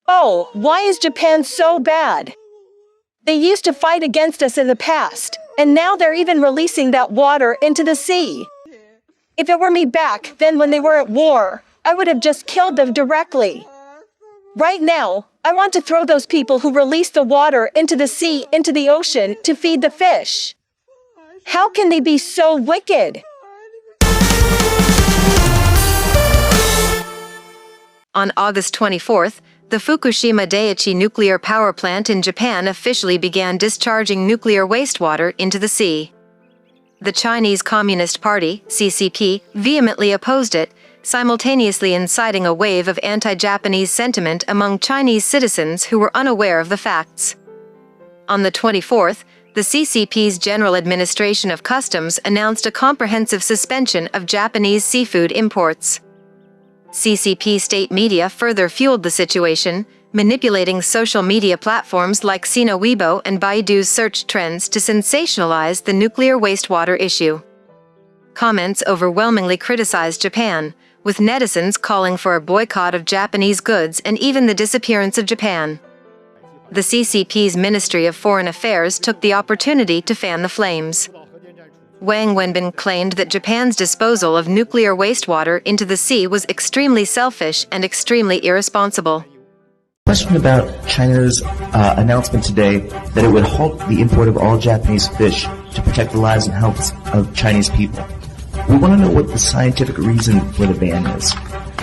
Oh, why is Japan so bad? They used to fight against us in the past, and now they're even releasing that water into the sea. If it were me back then when they were at war, I would have just killed them directly. Right now, I want to throw those people who release the water into the sea, into the ocean, to feed the fish. How can they be so wicked? On August 24th, the Fukushima Daiichi nuclear power plant in Japan officially began discharging nuclear wastewater into the sea. The Chinese Communist Party, CCP, vehemently opposed it, simultaneously inciting a wave of anti-Japanese sentiment among Chinese citizens who were unaware of the facts. On the 24th, the CCP's General Administration of Customs announced a comprehensive suspension of Japanese seafood imports. CCP state media further fueled the situation, manipulating social media platforms like Sina Weibo and Baidu's search trends to sensationalize the nuclear wastewater issue. Comments overwhelmingly criticized Japan, with netizens calling for a boycott of Japanese goods and even the disappearance of Japan. The CCP's Ministry of Foreign Affairs took the opportunity to fan the flames. Wang Wenbin claimed that Japan's disposal of nuclear wastewater into the sea was extremely selfish and extremely irresponsible. Question about China's announcement today that it would halt the import of all Japanese fish to protect the lives and health of Chinese people. We want to know what the scientific reason for the ban is.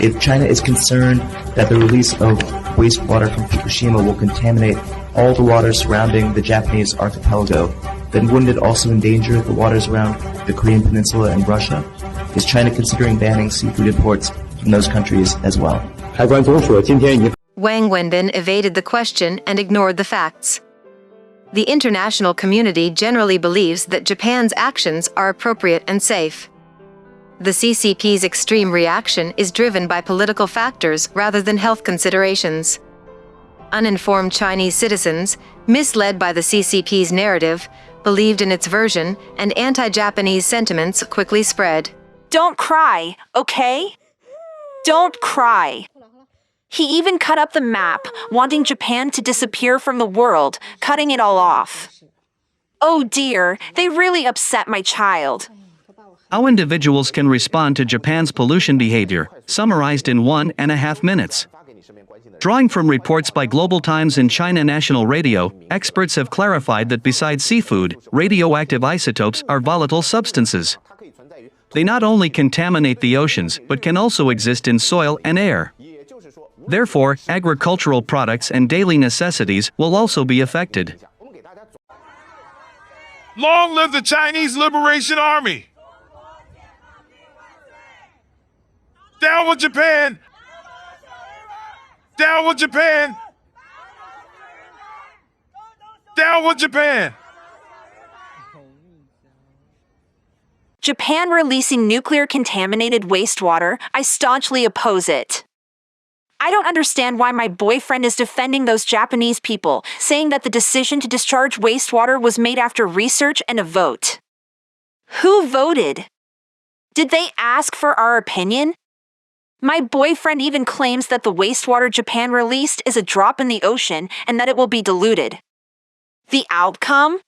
If China is concerned that the release of wastewater from Fukushima will contaminate all the waters surrounding the Japanese archipelago, then wouldn't it also endanger the waters around the Korean Peninsula and Russia? Is China considering banning seafood imports from those countries as well? Wang Wenbin evaded the question and ignored the facts. The international community generally believes that Japan's actions are appropriate and safe. The CCP's extreme reaction is driven by political factors rather than health considerations. Uninformed Chinese citizens, misled by the CCP's narrative, believed in its version, and anti-Japanese sentiments quickly spread. Don't cry, okay? Don't cry. He even cut up the map, wanting Japan to disappear from the world, cutting it all off. Oh dear, they really upset my child. How individuals can respond to Japan's pollution behavior, summarized in 1.5 minutes. Drawing from reports by Global Times and China National Radio, experts have clarified that besides seafood, radioactive isotopes are volatile substances. They not only contaminate the oceans, but can also exist in soil and air. Therefore, agricultural products and daily necessities will also be affected. Long live the Chinese Liberation Army! Down with Japan! Down with Japan! Down with Japan! Japan releasing nuclear contaminated wastewater, I staunchly oppose it. I don't understand why my boyfriend is defending those Japanese people, saying that the decision to discharge wastewater was made after research and a vote. Who voted? Did they ask for our opinion? My boyfriend even claims that the wastewater Japan released is a drop in the ocean and that it will be diluted. The outcome?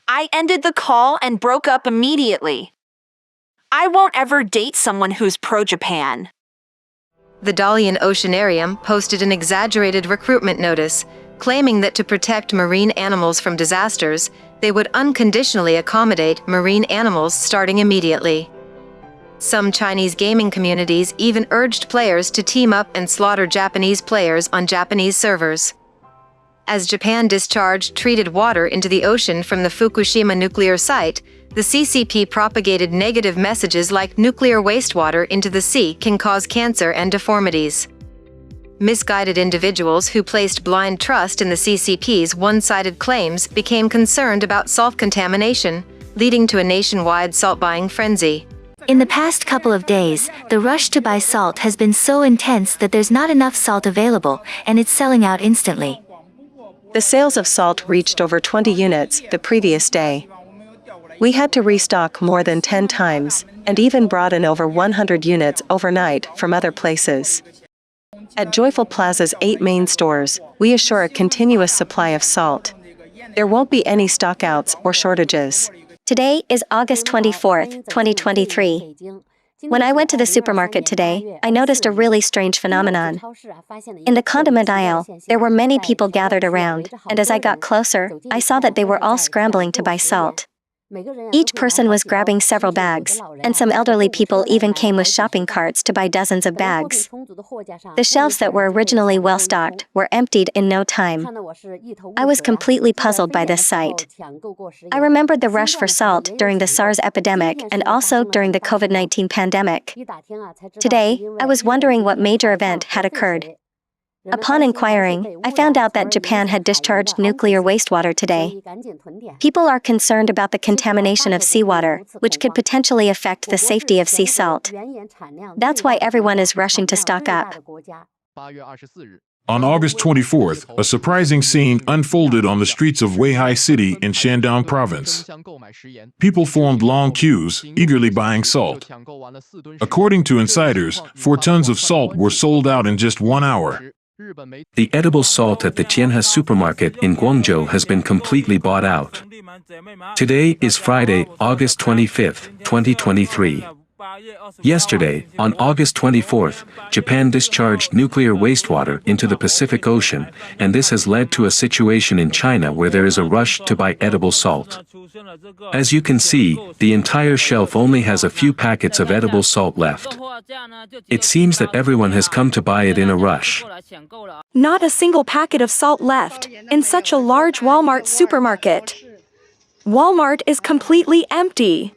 I ended the call and broke up immediately. I won't ever date someone who's pro-Japan. The Dalian Oceanarium posted an exaggerated recruitment notice, claiming that to protect marine animals from disasters, they would unconditionally accommodate marine animals starting immediately. Some Chinese gaming communities even urged players to team up and slaughter Japanese players on Japanese servers. As Japan discharged treated water into the ocean from the Fukushima nuclear site, the CCP propagated negative messages like nuclear wastewater into the sea can cause cancer and deformities. Misguided individuals who placed blind trust in the CCP's one-sided claims became concerned about salt contamination, leading to a nationwide salt-buying frenzy. In the past couple of days, the rush to buy salt has been so intense that there's not enough salt available, and it's selling out instantly. The sales of salt reached over 20 units the previous day. We had to restock more than 10 times, and even brought in over 100 units overnight from other places. At Joyful Plaza's 8 main stores, we assure a continuous supply of salt. There won't be any stockouts or shortages. Today is August 24th, 2023. When I went to the supermarket today, I noticed a really strange phenomenon. In the condiment aisle, there were many people gathered around, and as I got closer, I saw that they were all scrambling to buy salt. Each person was grabbing several bags, and some elderly people even came with shopping carts to buy dozens of bags. The shelves that were originally well-stocked were emptied in no time. I was completely puzzled by this sight. I remembered the rush for salt during the SARS epidemic and also during the COVID-19 pandemic. Today, I was wondering what major event had occurred. Upon inquiring, I found out that Japan had discharged nuclear wastewater today. People are concerned about the contamination of seawater, which could potentially affect the safety of sea salt. That's why everyone is rushing to stock up. On August 24th, a surprising scene unfolded on the streets of Weihai City in Shandong Province. People formed long queues, eagerly buying salt. According to insiders, 4 tons of salt were sold out in just 1 hour. The edible salt at the Tianhe supermarket in Guangzhou has been completely bought out. Today is Friday, August 25th, 2023. Yesterday, on August 24th, Japan discharged nuclear wastewater into the Pacific Ocean, and this has led to a situation in China where there is a rush to buy edible salt. As you can see, the entire shelf only has a few packets of edible salt left. It seems that everyone has come to buy it in a rush. Not a single packet of salt left in such a large Walmart supermarket. Walmart is completely empty.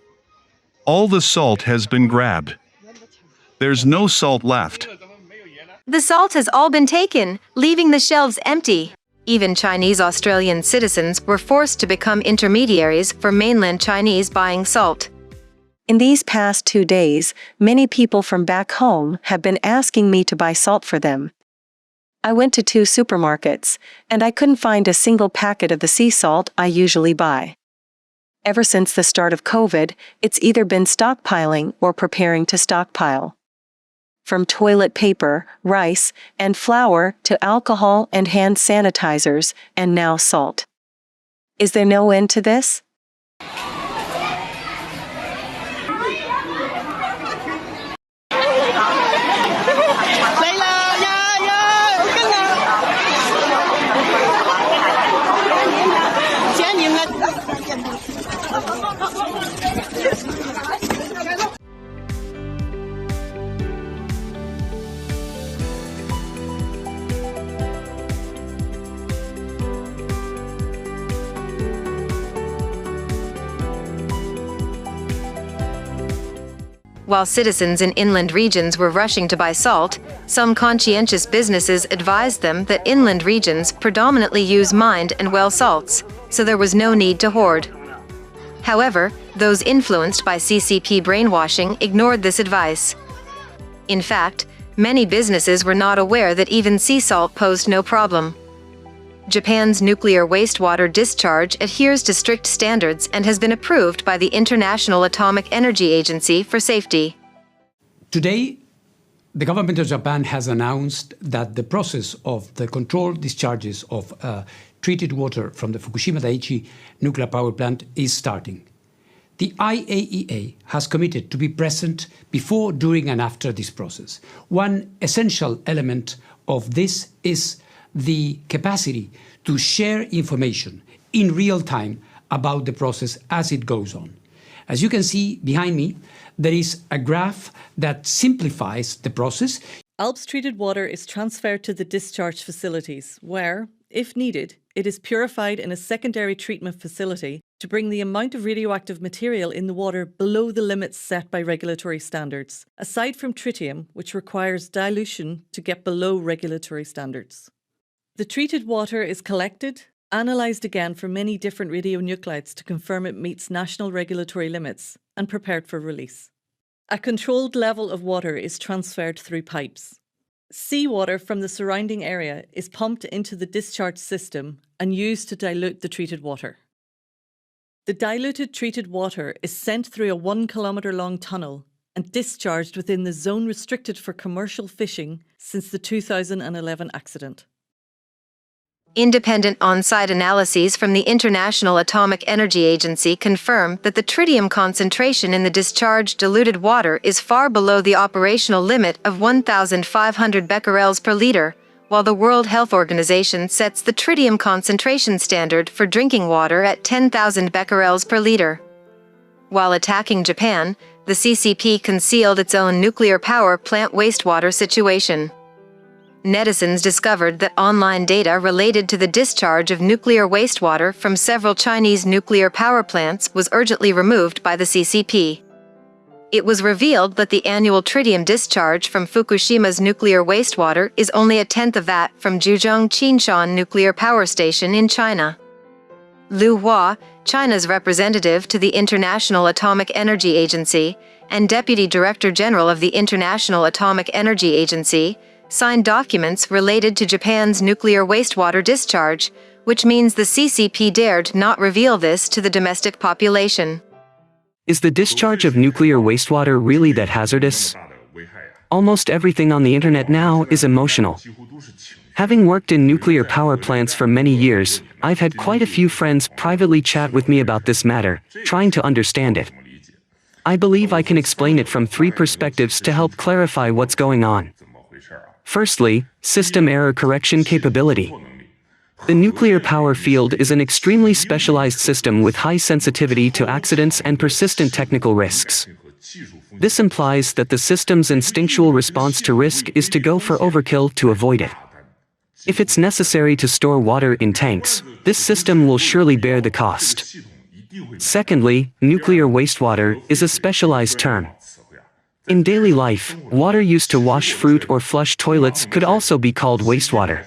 All the salt has been grabbed. There's no salt left. The salt has all been taken, leaving the shelves empty. Even Chinese Australian citizens were forced to become intermediaries for mainland Chinese buying salt. In these past 2 days, many people from back home have been asking me to buy salt for them. I went to 2 supermarkets, and I couldn't find a single packet of the sea salt I usually buy. Ever since the start of COVID, it's either been stockpiling or preparing to stockpile. From toilet paper, rice, and flour to alcohol and hand sanitizers, and now salt. Is there no end to this? While citizens in inland regions were rushing to buy salt, some conscientious businesses advised them that inland regions predominantly use mined and well salts, so there was no need to hoard. However, those influenced by CCP brainwashing ignored this advice. In fact, many businesses were not aware that even sea salt posed no problem. Japan's nuclear wastewater discharge adheres to strict standards and has been approved by the International Atomic Energy Agency for safety. Today, the government of Japan has announced that the process of the controlled discharges of treated water from the Fukushima Daiichi nuclear power plant is starting. The IAEA has committed to be present before, during and after this process. One essential element of this is the capacity to share information in real time about the process as it goes on. As you can see behind me, there is a graph that simplifies the process. ALPS treated water is transferred to the discharge facilities where, if needed, it is purified in a secondary treatment facility to bring the amount of radioactive material in the water below the limits set by regulatory standards, aside from tritium, which requires dilution to get below regulatory standards. The treated water is collected, analysed again for many different radionuclides to confirm it meets national regulatory limits, and prepared for release. A controlled level of water is transferred through pipes. Seawater from the surrounding area is pumped into the discharge system and used to dilute the treated water. The diluted treated water is sent through a 1 kilometre long tunnel and discharged within the zone restricted for commercial fishing since the 2011 accident. Independent on-site analyses from the International Atomic Energy Agency confirm that the tritium concentration in the discharged diluted water is far below the operational limit of 1,500 becquerels per liter, while the World Health Organization sets the tritium concentration standard for drinking water at 10,000 becquerels per liter. While attacking Japan, the CCP concealed its own nuclear power plant wastewater situation. Netizens discovered that online data related to the discharge of nuclear wastewater from several Chinese nuclear power plants was urgently removed by the CCP. It was revealed that the annual tritium discharge from Fukushima's nuclear wastewater is only a tenth of that from Zhejiang Qinshan Nuclear Power Station in China. Liu Hua, China's representative to the International Atomic Energy Agency and Deputy Director General of the International Atomic Energy Agency, signed documents related to Japan's nuclear wastewater discharge, which means the CCP dared not reveal this to the domestic population. Is the discharge of nuclear wastewater really that hazardous? Almost everything on the internet now is emotional. Having worked in nuclear power plants for many years, I've had quite a few friends privately chat with me about this matter, trying to understand it. I believe I can explain it from three perspectives to help clarify what's going on. Firstly, system error correction capability. The nuclear power field is an extremely specialized system with high sensitivity to accidents and persistent technical risks. This implies that the system's instinctual response to risk is to go for overkill to avoid it. If it's necessary to store water in tanks, this system will surely bear the cost. Secondly, nuclear wastewater is a specialized term. In daily life, water used to wash fruit or flush toilets could also be called wastewater.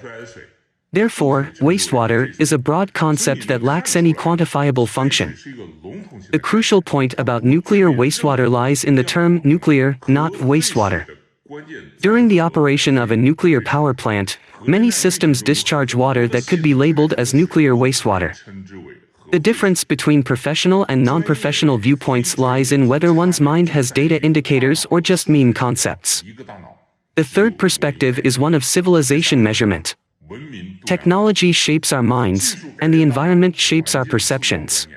Therefore, wastewater is a broad concept that lacks any quantifiable function. The crucial point about nuclear wastewater lies in the term nuclear, not wastewater. During the operation of a nuclear power plant, many systems discharge water that could be labeled as nuclear wastewater. The difference between professional and non-professional viewpoints lies in whether one's mind has data indicators or just meme concepts. The third perspective is one of civilization measurement. Technology shapes our minds, and the environment shapes our perceptions.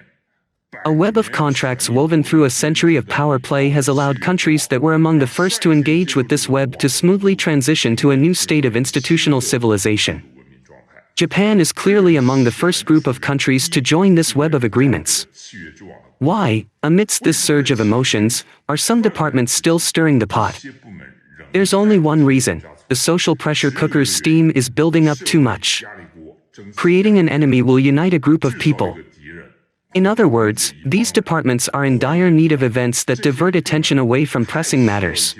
A web of contracts woven through a century of power play has allowed countries that were among the first to engage with this web to smoothly transition to a new state of institutional civilization. Japan is clearly among the first group of countries to join this web of agreements. Why, amidst this surge of emotions, are some departments still stirring the pot? There's only one reason: the social pressure cooker's steam is building up too much. Creating an enemy will unite a group of people. In other words, these departments are in dire need of events that divert attention away from pressing matters.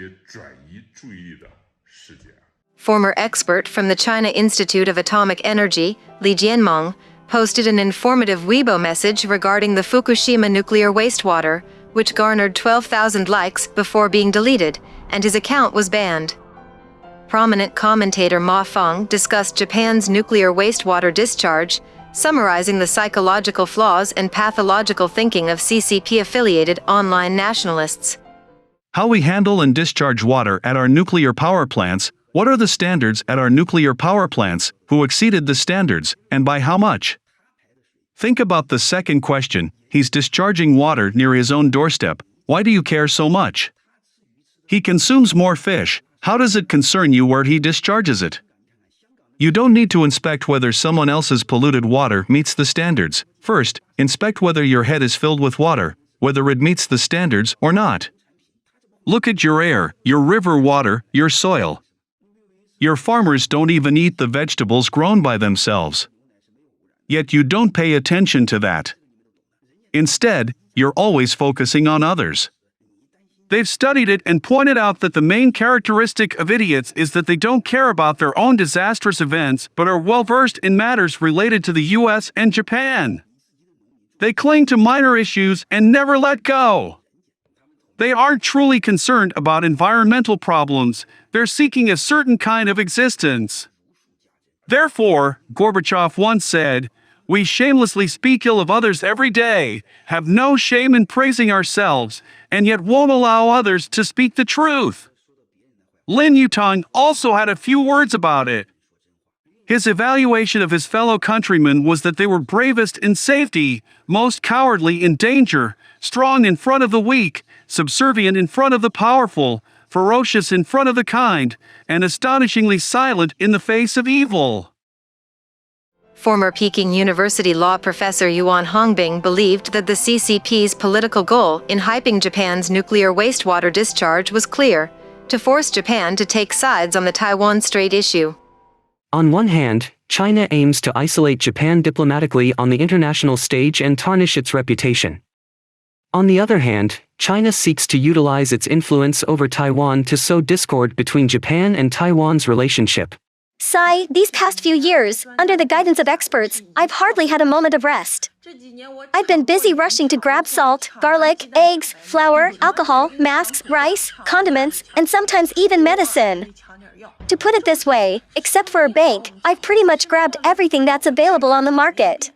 Former expert from the China Institute of Atomic Energy, Li Jianmeng, posted an informative Weibo message regarding the Fukushima nuclear wastewater, which garnered 12,000 likes before being deleted, and his account was banned. Prominent commentator Fong discussed Japan's nuclear wastewater discharge, summarizing the psychological flaws and pathological thinking of CCP-affiliated online nationalists. How we handle and discharge water at our nuclear power plants. What are the standards at our nuclear power plants? Who exceeded the standards, and by how much? Think about the second question. He's discharging water near his own doorstep. Why do you care so much? He consumes more fish. How does it concern you where he discharges it? You don't need to inspect whether someone else's polluted water meets the standards. First, inspect whether your head is filled with water, whether it meets the standards or not. Look at your air, your river water, your soil. Your farmers don't even eat the vegetables grown by themselves. Yet you don't pay attention to that. Instead, you're always focusing on others. They've studied it and pointed out that the main characteristic of idiots is that they don't care about their own disastrous events but are well-versed in matters related to the US and Japan. They cling to minor issues and never let go. They aren't truly concerned about environmental problems. They're seeking a certain kind of existence. Therefore, Gorbachev once said, We shamelessly speak ill of others every day, have no shame in praising ourselves, and yet won't allow others to speak the truth. Lin Yutang also had a few words about it. His evaluation of his fellow countrymen was that they were bravest in safety, most cowardly in danger, strong in front of the weak, subservient in front of the powerful, ferocious in front of the kind, and astonishingly silent in the face of evil. Former Peking University law professor Yuan Hongbing believed that the CCP's political goal in hyping Japan's nuclear wastewater discharge was clear: to force Japan to take sides on the Taiwan Strait issue. On one hand, China aims to isolate Japan diplomatically on the international stage and tarnish its reputation. On the other hand, China seeks to utilize its influence over Taiwan to sow discord between Japan and Taiwan's relationship. Sigh, these past few years, under the guidance of experts, I've hardly had a moment of rest. I've been busy rushing to grab salt, garlic, eggs, flour, alcohol, masks, rice, condiments, and sometimes even medicine. To put it this way, except for a bank, I've pretty much grabbed everything that's available on the market.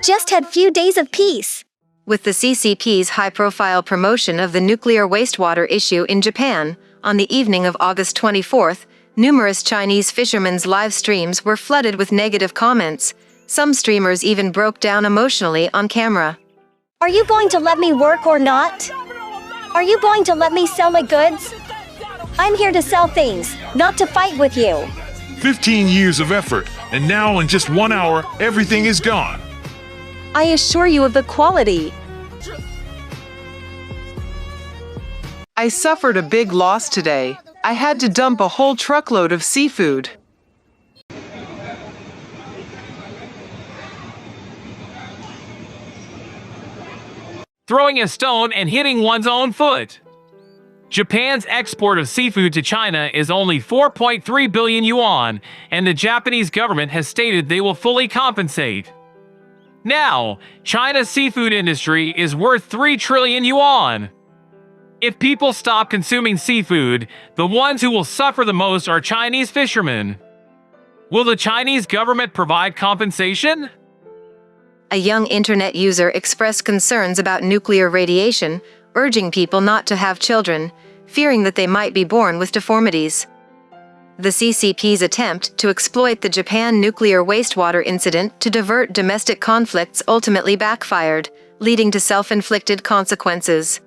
Just had few days of peace. With the CCP's high-profile promotion of the nuclear wastewater issue in Japan, on the evening of August 24th, numerous Chinese fishermen's live streams were flooded with negative comments. Some streamers even broke down emotionally on camera. Are you going to let me work or not? Are you going to let me sell my goods? I'm here to sell things, not to fight with you. 15 years of effort, and now in just 1 hour, everything is gone. I assure you of the quality. I suffered a big loss today. I had to dump a whole truckload of seafood. Throwing a stone and hitting one's own foot. Japan's export of seafood to China is only 4.3 billion yuan, and the Japanese government has stated they will fully compensate. Now, China's seafood industry is worth 3 trillion yuan. If people stop consuming seafood, the ones who will suffer the most are Chinese fishermen. Will the Chinese government provide compensation? A young internet user expressed concerns about nuclear radiation, urging people not to have children, fearing that they might be born with deformities. The CCP's attempt to exploit the Japan nuclear wastewater incident to divert domestic conflicts ultimately backfired, leading to self-inflicted consequences.